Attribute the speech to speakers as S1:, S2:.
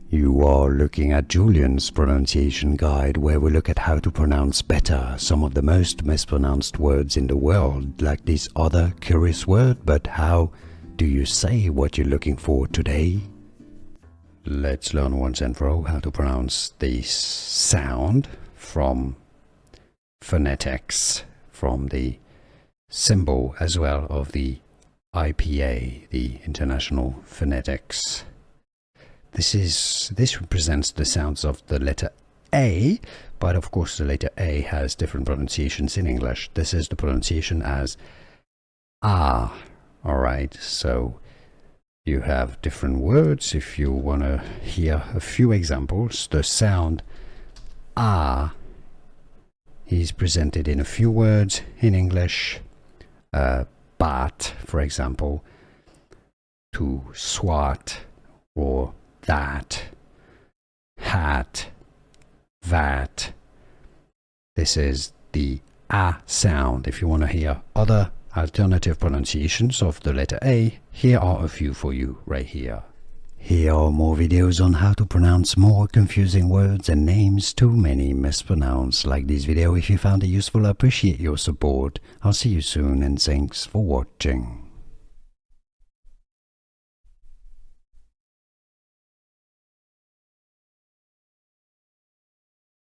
S1: You are looking at Julian's pronunciation guide, where we look at how to pronounce better some of the most mispronounced words in the world, like this other curious word. But how do you say what you're looking for today? Let's learn once and for all how to pronounce this sound from phonetics, from the symbol as well of the IPA, the International Phonetics. This represents the sounds of the letter A, but of course the letter A has different pronunciations in English. This is the pronunciation as ah. Alright, so you have different words. If you want to hear a few examples, the sound ah is presented in a few words in English. But, for example, to swat, or that, hat, that. This is the ah sound. If you want to hear other alternative pronunciations of the letter A, here are a few for you right here. Here are more videos on how to pronounce more confusing words and names too many mispronounced. Like this video if you found it useful. I appreciate your support. I'll see you soon and thanks for watching.